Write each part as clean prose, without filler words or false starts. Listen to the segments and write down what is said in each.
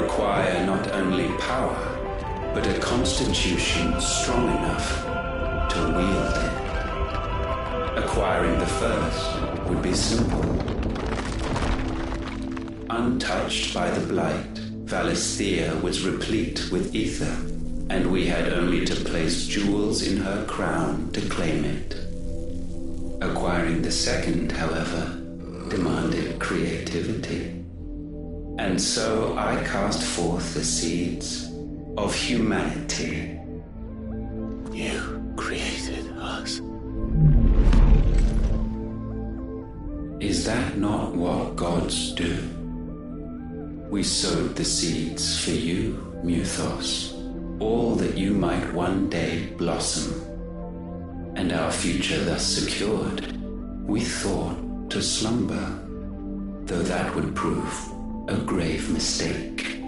require not only power, but a constitution strong enough to wield it. Acquiring the first would be simple. Untouched by the blight, Valisthea was replete with ether, and we had only to place jewels in her crown to claim it. Acquiring the second, however, demanded creativity. And so I cast forth the seeds of humanity. You created us. Is that not what gods do? We sowed the seeds for you, Muthos, all that you might one day blossom. And our future thus secured, we thought to slumber, though that would prove a grave mistake.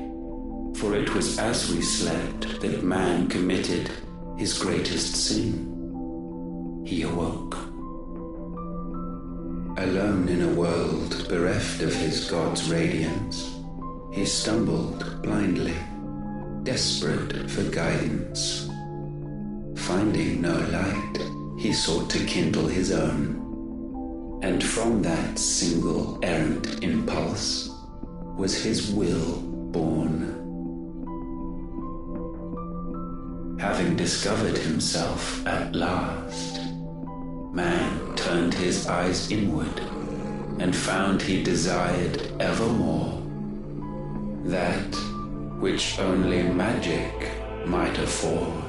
For it was as we slept that man committed his greatest sin. He awoke. Alone in a world bereft of his god's radiance, he stumbled blindly, desperate for guidance. Finding no light, he sought to kindle his own. And from that single errant impulse was his will born. Having discovered himself at last, man turned his eyes inward and found he desired evermore that which only magic might afford.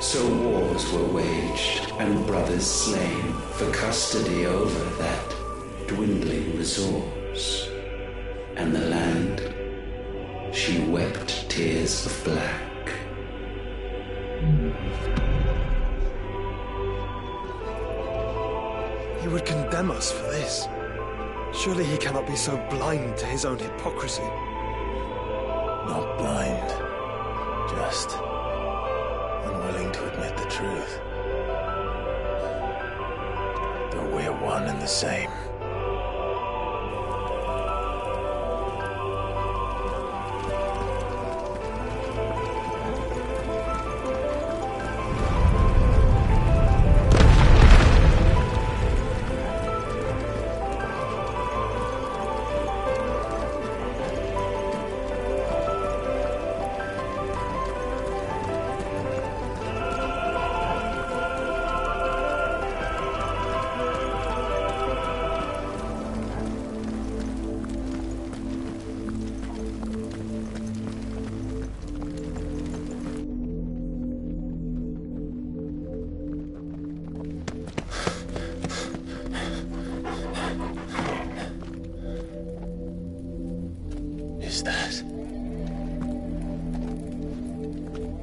So wars were waged and brothers slain for custody over that dwindling resource, and the land, she wept tears of black. He would condemn us for this. Surely he cannot be so blind to his own hypocrisy. Not blind, just unwilling to admit the truth. Though we're one and the same.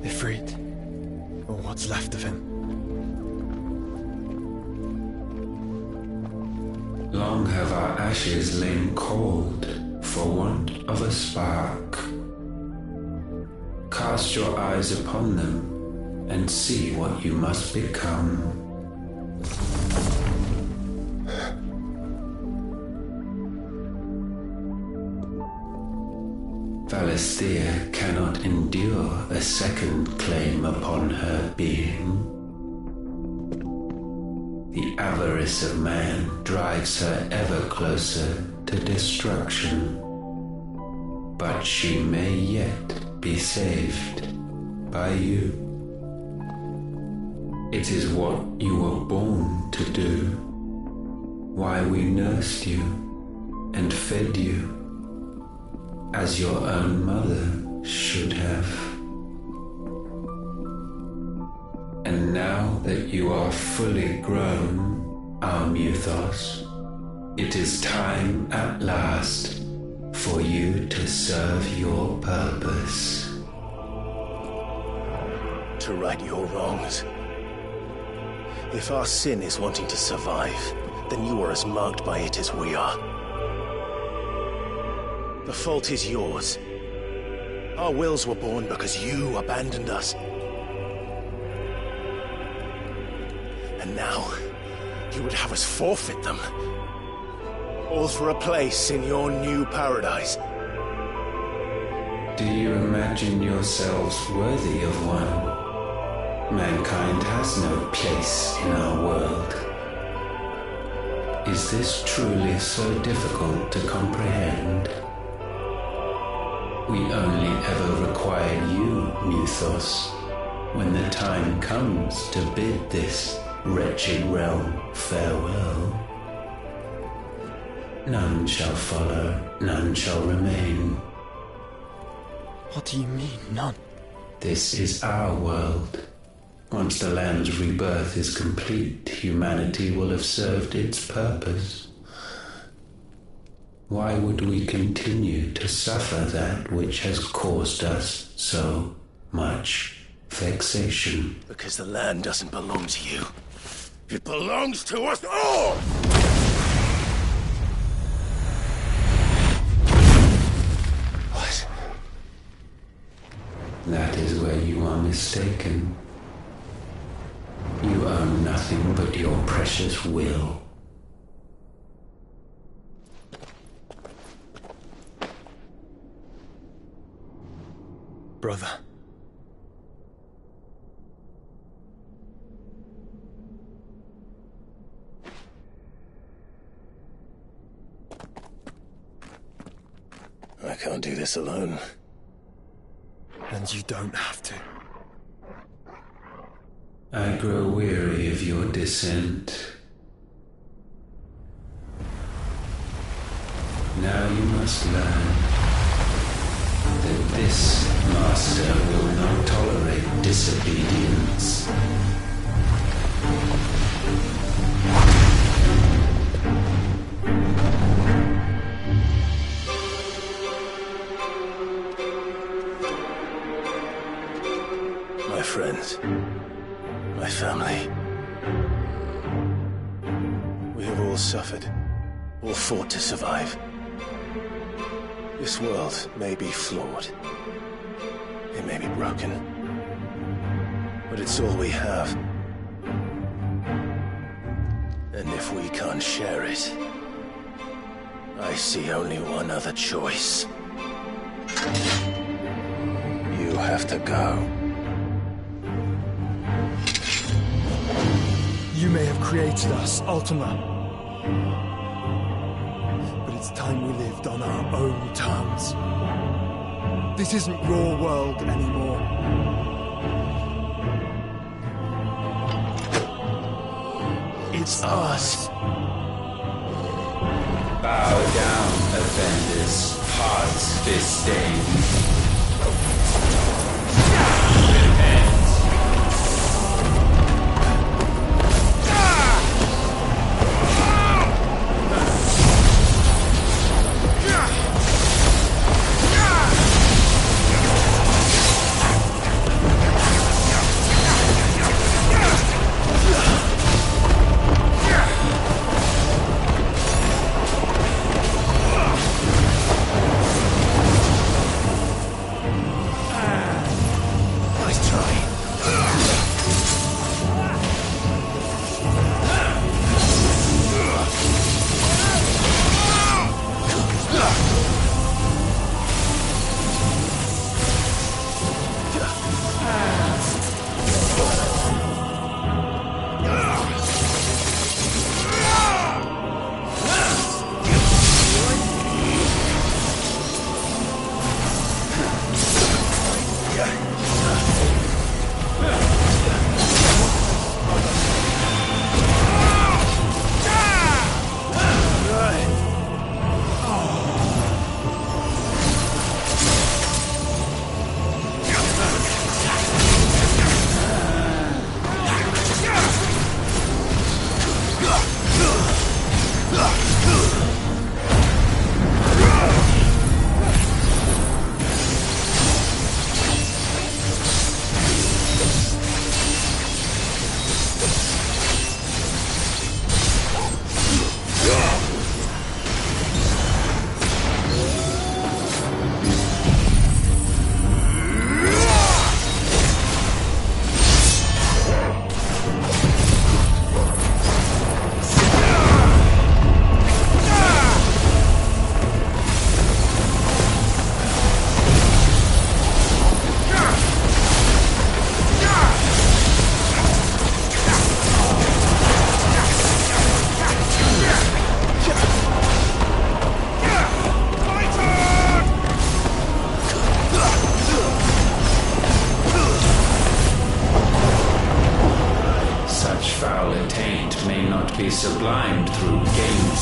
Ifrit, or what's left of him. Long have our ashes lain cold for want of a spark. Cast your eyes upon them and see what you must become. Valisthea cannot endure a second claim upon her being. The avarice of man drives her ever closer to destruction. But she may yet be saved by you. It is what you were born to do, why we nursed you and fed you, as your own mother should have. And now that you are fully grown, our Muthos, it is time at last for you to serve your purpose. To right your wrongs. If our sin is wanting to survive, then you are as marked by it as we are. The fault is yours. Our wills were born because you abandoned us. And now, you would have us forfeit them. All for a place in your new paradise. Do you imagine yourselves worthy of one? Mankind has no place in our world. Is this truly so difficult to comprehend? We only ever require you, Mythos, when the time comes to bid this wretched realm farewell. None shall follow, none shall remain. What do you mean, none? This is our world. Once the land's rebirth is complete, humanity will have served its purpose. Why would we continue to suffer that which has caused us so much vexation? Because the land doesn't belong to you. It belongs to us all! What? That is where you are mistaken. You own nothing but your precious will. Brother. I can't do this alone. And you don't have to. I grow weary of your dissent. Now you must learn that this master will not tolerate disobedience. My friends, my family. We have all suffered, all fought to survive. This world may be flawed. It may be broken. But it's all we have. And if we can't share it, I see only one other choice. You have to go. You may have created us, Ultima. But it's time we lived on our own terms. This isn't your world anymore. It's ours. Bow down, offenders, hearts disdain.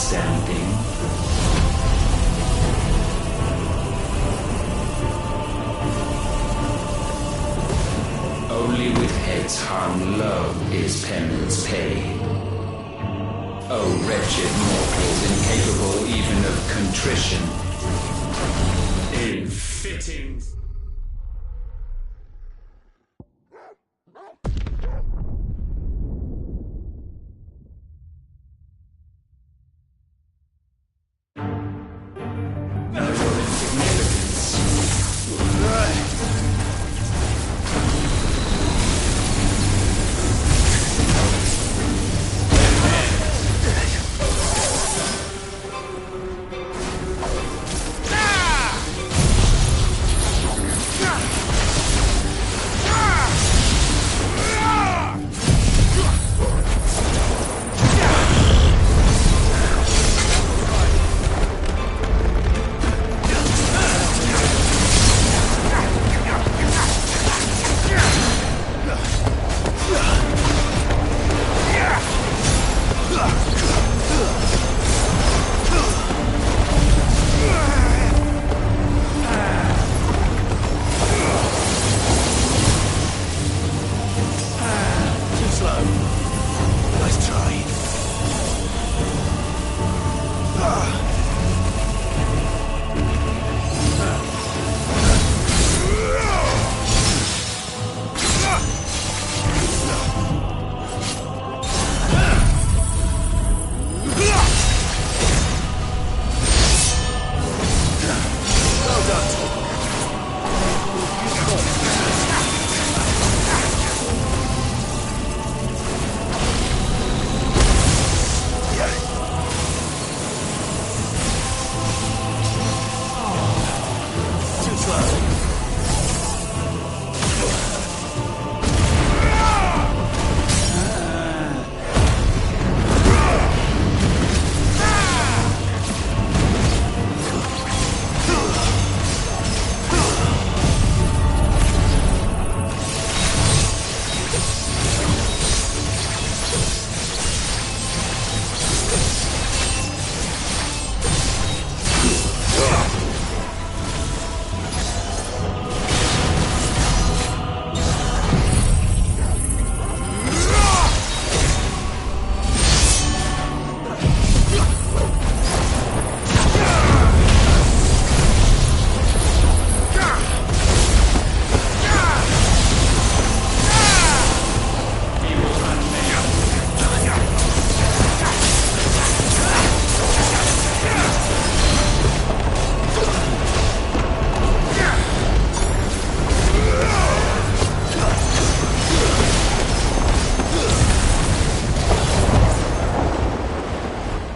standing. Only with heads hung low is penance paid. Oh, wretched mortals, incapable even of contrition. Ill-fitting.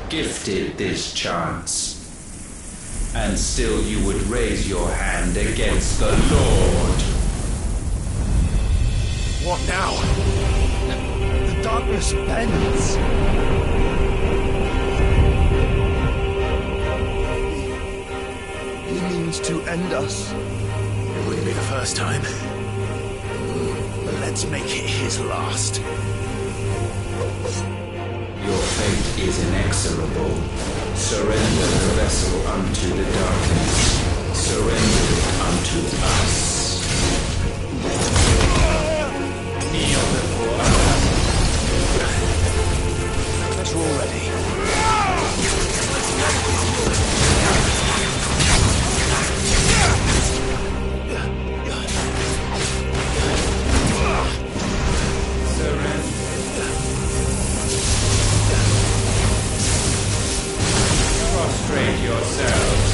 Gifted this chance, and still you would raise your hand against the Lord. What now? The darkness bends. He means to end us. It wouldn't be the first time. But let's make it his last. Your fate is inexorable. Surrender the vessel unto the darkness. Surrender it unto us. Kneel before us. But you're all ready. Prostrate yourselves.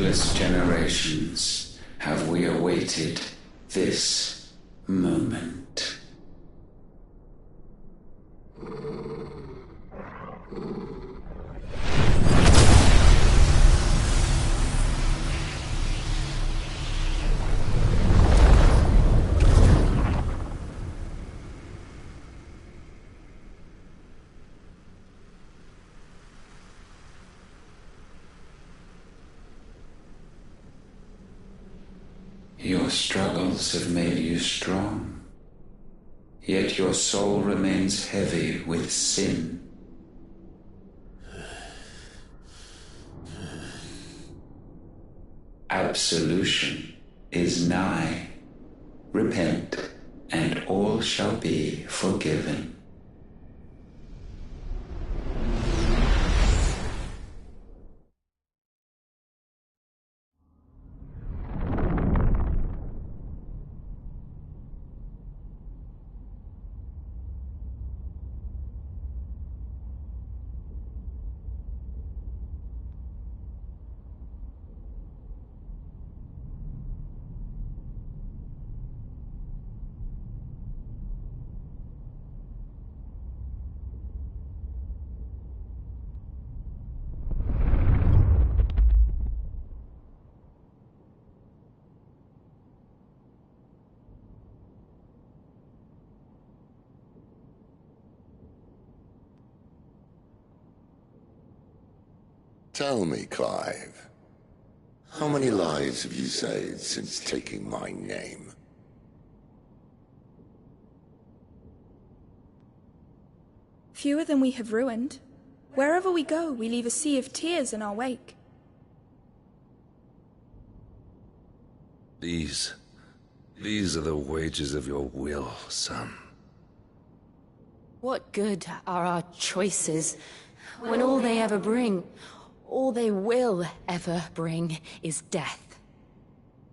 countless generations have we awaited this moment. Your struggles have made you strong, yet your soul remains heavy with sin. Absolution is nigh. Repent, and all shall be forgiven. Tell me, Clive, how many lives have you saved since taking my name? Fewer than we have ruined. Wherever we go, we leave a sea of tears in our wake. These are the wages of your will, son. What good are our choices when all they ever bring, all they will ever bring, is death?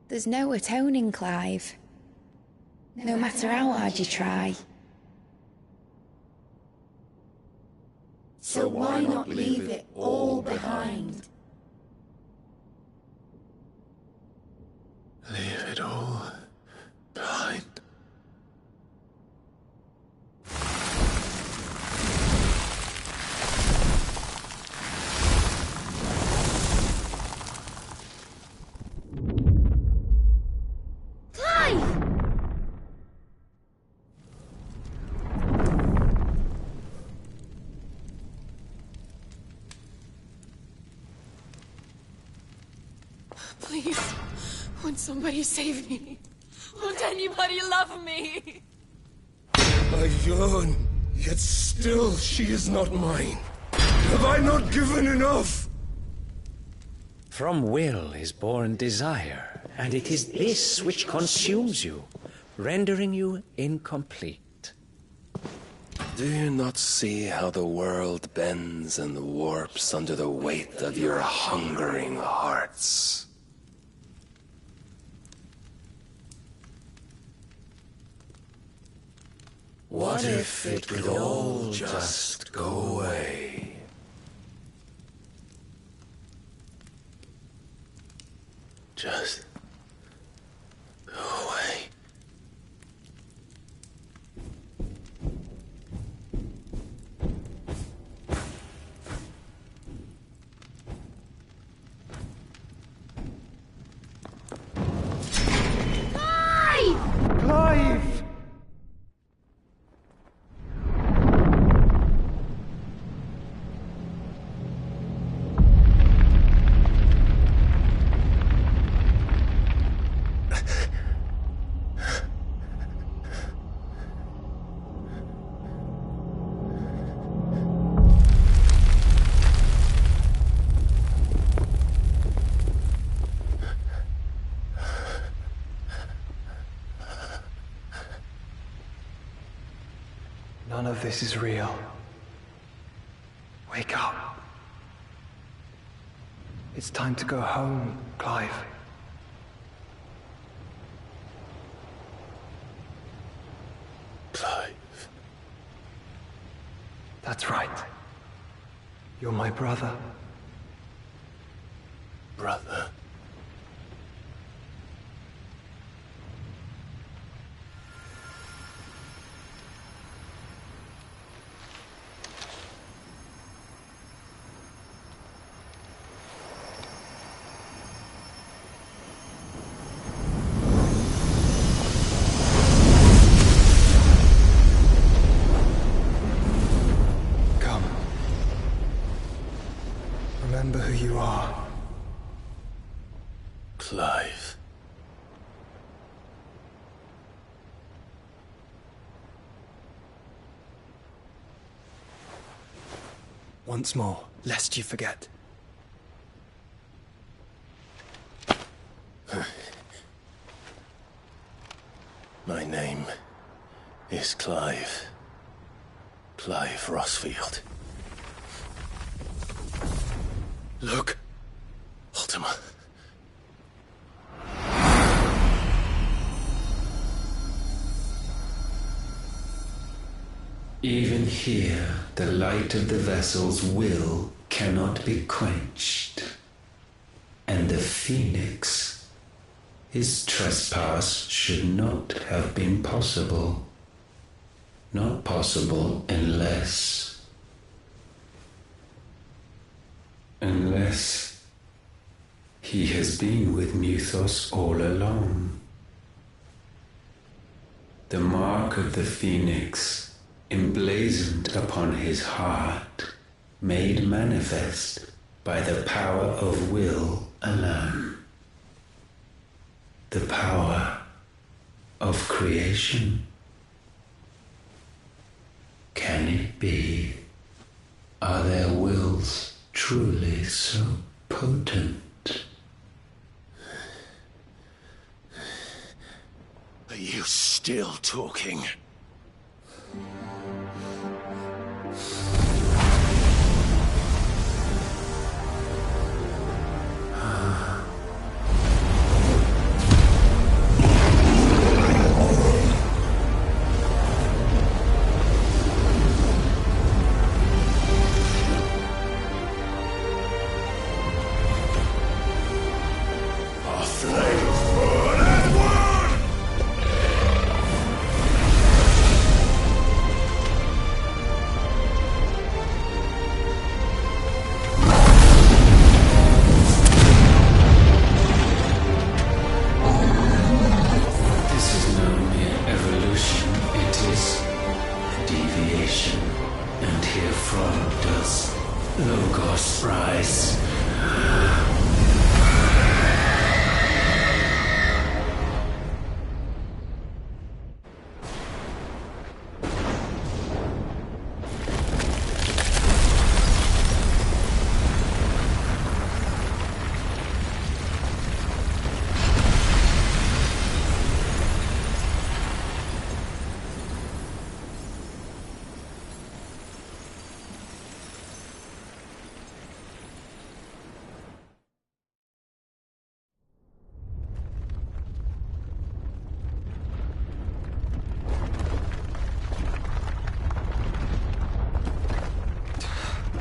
There's no atoning, Clive. No matter how hard you try. So why not leave it all behind? Leave it all behind. Please, won't somebody save me? Won't anybody love me? I yearn, yet still she is not mine. Have I not given enough? From will is born desire, and it is this which consumes you, rendering you incomplete. Do you not see how the world bends and warps under the weight of your hungering hearts? What if it could all just go away? Just go away. Clive! None of this is real. Wake up. It's time to go home, Clive. Clive. That's right. You're my brother. Brother. once more, lest you forget. My name is Clive. Clive Rossfield. Look, Ultima. Even here, the light of the vessel's will cannot be quenched. And the Phoenix, his trespass should not have been possible. Not possible unless he has been with Mythos all along. The mark of the Phoenix, emblazoned upon his heart, made manifest by the power of will alone. The power of creation. Can it be? Are their wills truly so potent? Are you still talking?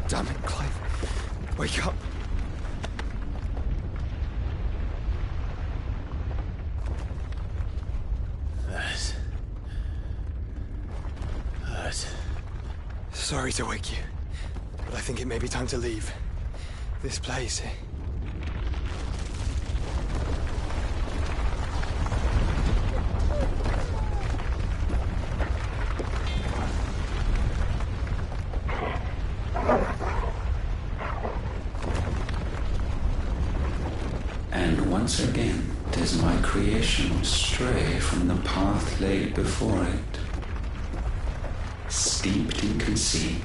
Damn it, Clive. Wake up. That. Sorry to wake you, but I think it may be time to leave. This place. And once again does my creation stray from the path laid before it. Steeped in conceit,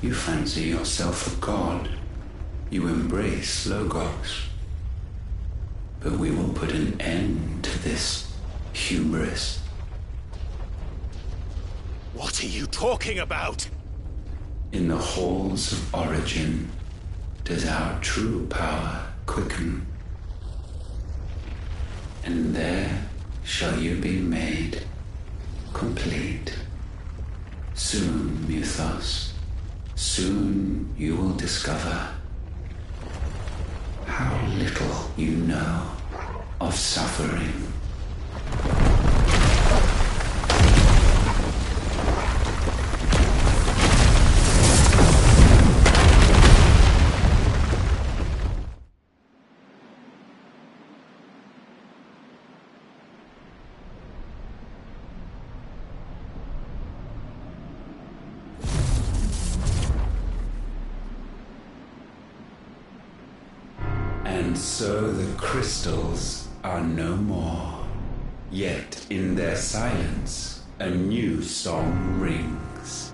you fancy yourself a god. You embrace Logos. But we will put an end to this hubris. What are you talking about? In the halls of origin does our true power quicken. And there shall you be made complete. Soon, Mythos, soon you will discover how little you know of suffering. And so the crystals are no more. Yet in their silence, a new song rings.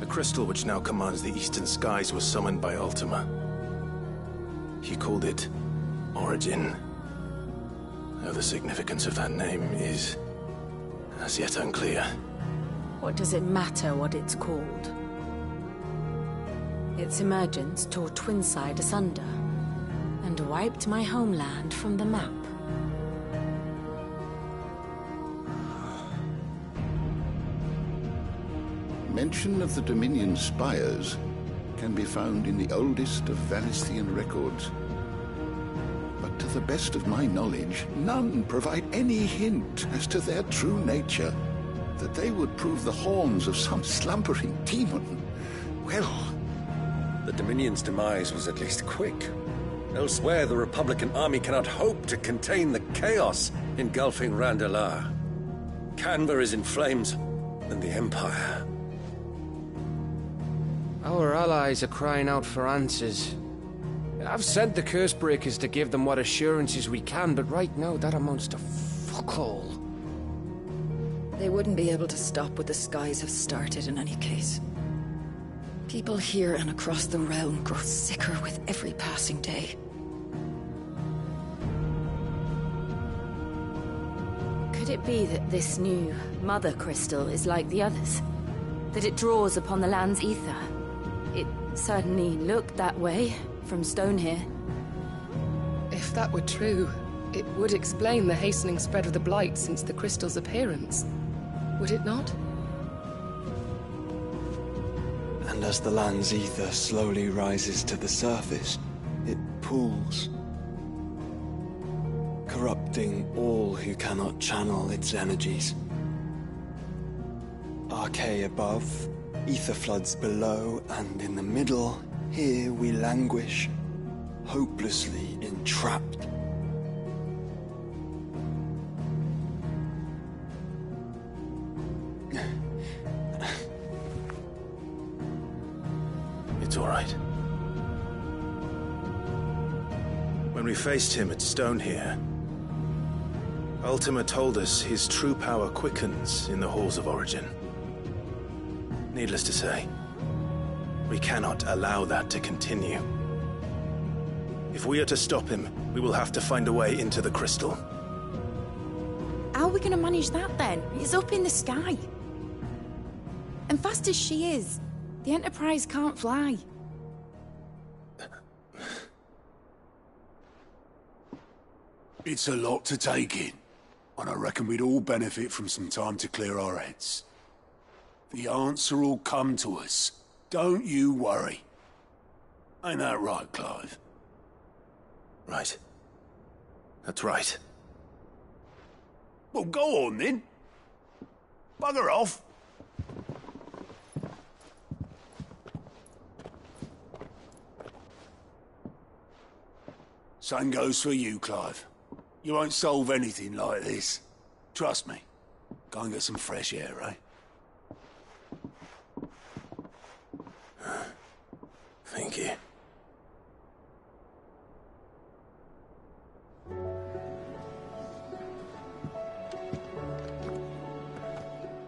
The crystal which now commands the eastern skies was summoned by Ultima. He called it Origin. Though the significance of that name is as yet unclear. What does it matter what it's called? Its emergence tore Twinside asunder, and wiped my homeland from the map. Mention of the Dominion spires can be found in the oldest of Valisthian records. But to the best of my knowledge, none provide any hint as to their true nature. That they would prove the horns of some slumbering demon. Well, the Dominion's demise was at least quick. Elsewhere, the Republican army cannot hope to contain the chaos engulfing Randalar. Canva is in flames, and the Empire. Our allies are crying out for answers. I've sent the Cursebreakers to give them what assurances we can, but right now that amounts to fuck all. They wouldn't be able to stop what the skies have started in any case. People here and across the realm grow sicker with every passing day. Could it be that this new Mother Crystal is like the others? That it draws upon the land's ether? It certainly looked that way from stone here. If that were true, it would explain the hastening spread of the Blight since the crystal's appearance. Would it not? And as the land's ether slowly rises to the surface, it pools, corrupting all who cannot channel its energies. Archaea above, ether floods below, and in the middle, here we languish, hopelessly entrapped. It's all right. When we faced him at Stone here, Ultima told us his true power quickens in the halls of Origin. Needless to say, we cannot allow that to continue. If we are to stop him, we will have to find a way into the crystal. How are we going to manage that then? It's up in the sky. And fast as she is, the Enterprise can't fly. It's a lot to take in, and I reckon we'd all benefit from some time to clear our heads. The answer will come to us. Don't you worry. Ain't that right, Clive? Right. That's right. Well, go on then. Bugger off. Same goes for you, Clive. You won't solve anything like this. Trust me. Go and get some fresh air, eh? Thank you.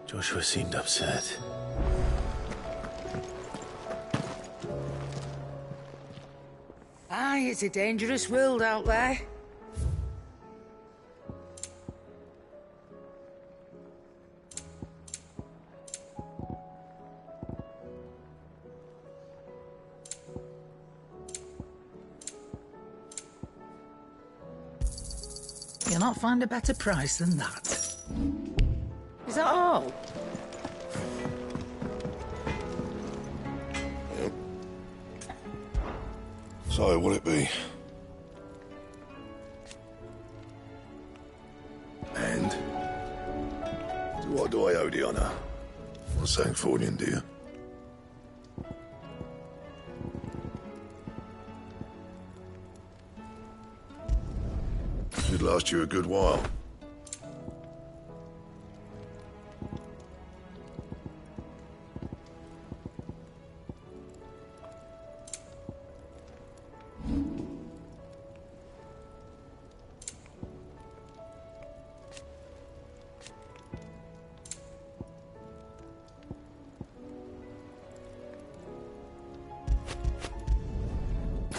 Joshua seemed upset. Aye, it's a dangerous world out there. You'll not find a better price than that. Is that all? Yep. So, what'll it be? And? To what do I owe the honour? Not saying Fornian, do you? Should last you a good while.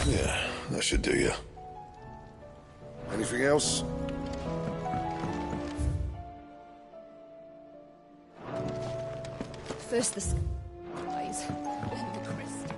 Yeah, that should do you. Anything else? First the skies, then the crystal.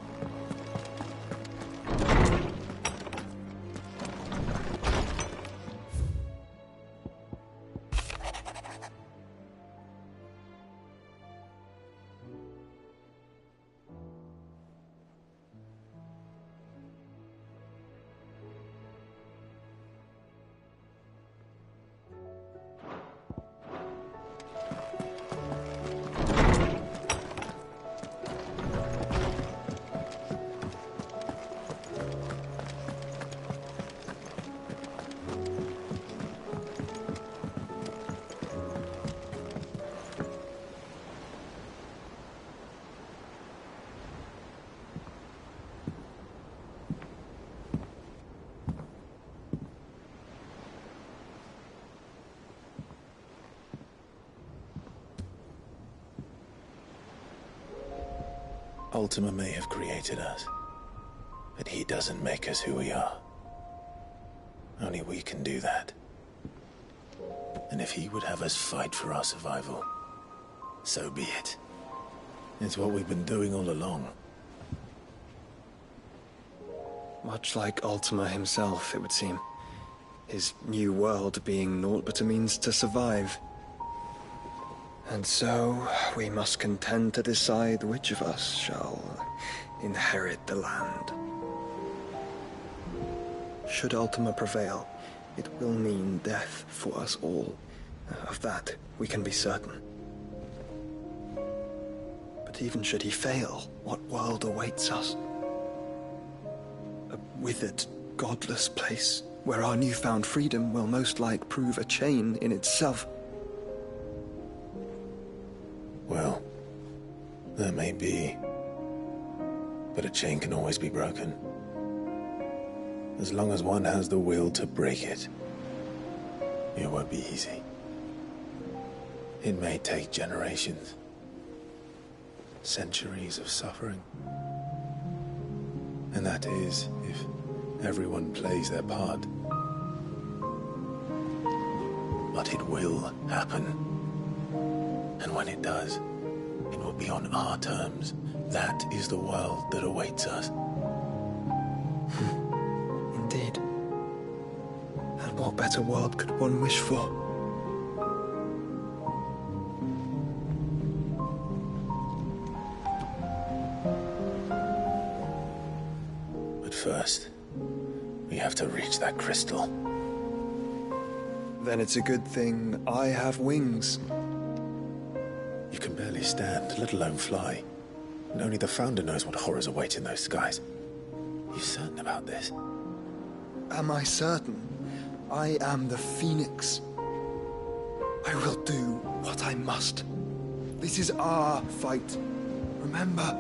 Ultima may have created us, but he doesn't make us who we are. Only we can do that. And if he would have us fight for our survival, so be it. It's what we've been doing all along. Much like Ultima himself, it would seem. His new world being naught but a means to survive. And so, we must contend to decide which of us shall inherit the land. Should Ultima prevail, it will mean death for us all. Of that, we can be certain. But even should he fail, what world awaits us? A withered, godless place, where our newfound freedom will most like prove a chain in itself. Well, that may be, but a chain can always be broken. As long as one has the will to break it, it won't be easy. It may take generations, centuries of suffering. And that is, if everyone plays their part. But it will happen. And when it does, it will be on our terms. That is the world that awaits us. Indeed. And what better world could one wish for? But first, we have to reach that crystal. Then it's a good thing I have wings. You can barely stand, let alone fly. And only the Founder knows what horrors await in those skies. You certain about this? Am I certain? I am the Phoenix. I will do what I must. This is our fight. Remember?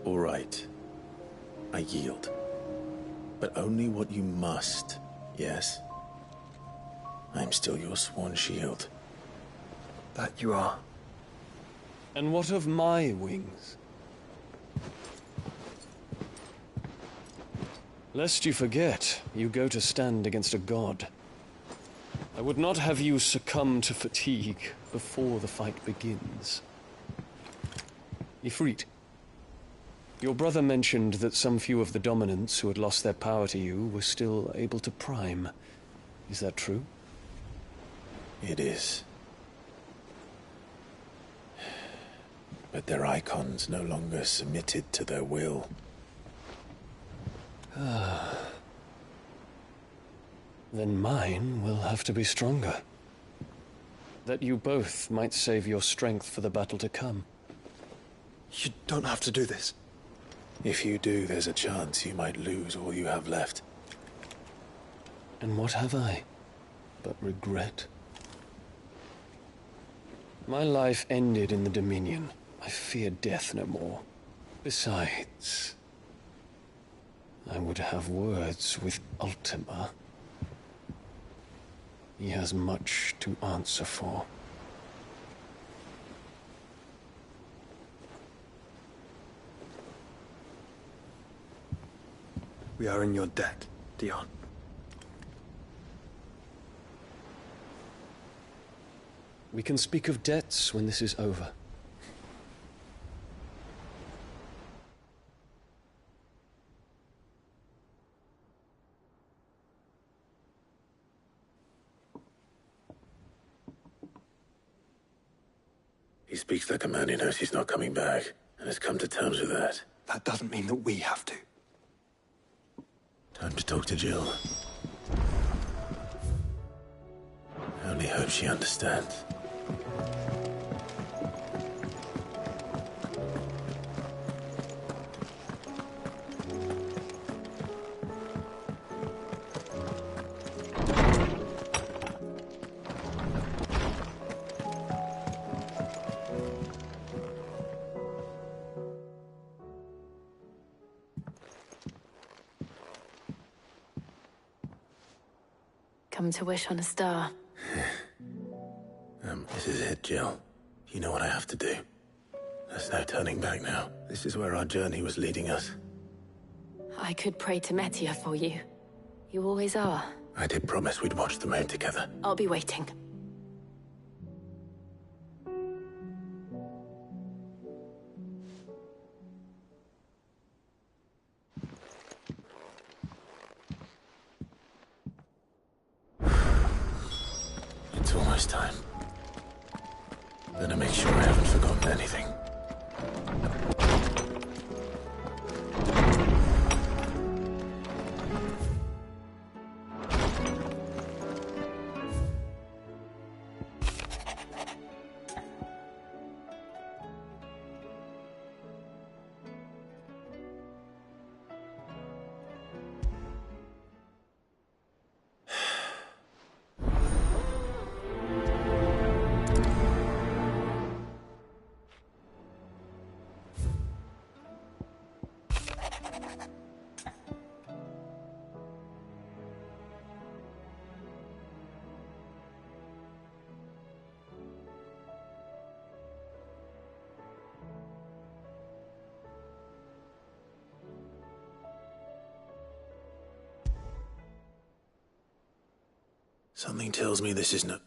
All right. I yield. But only what you must, yes? I'm still your sworn shield. That you are. And what of my wings? Lest you forget, you go to stand against a god. I would not have you succumb to fatigue before the fight begins. Ifrit, your brother mentioned that some few of the dominants who had lost their power to you were still able to prime. Is that true? It is. But their icons no longer submitted to their will. Then mine will have to be stronger. That you both might save your strength for the battle to come. You don't have to do this. If you do, there's a chance you might lose all you have left. And what have I but regret? My life ended in the Dominion. I fear death no more. Besides, I would have words with Ultima. He has much to answer for. We are in your debt, Dion. We can speak of debts when this is over. He speaks like a man who knows he's not coming back, and has come to terms with that. That doesn't mean that we have to. Time to talk to Jill. I only hope she understands. Come to wish on a star. This is it, Jill. You know what I have to do. There's no turning back now. This is where our journey was leading us. I could pray to Metia for you. You always are. I did promise we'd watch the moon together. I'll be waiting. It's almost time. Better make sure I haven't forgotten anything. Something tells me this is no...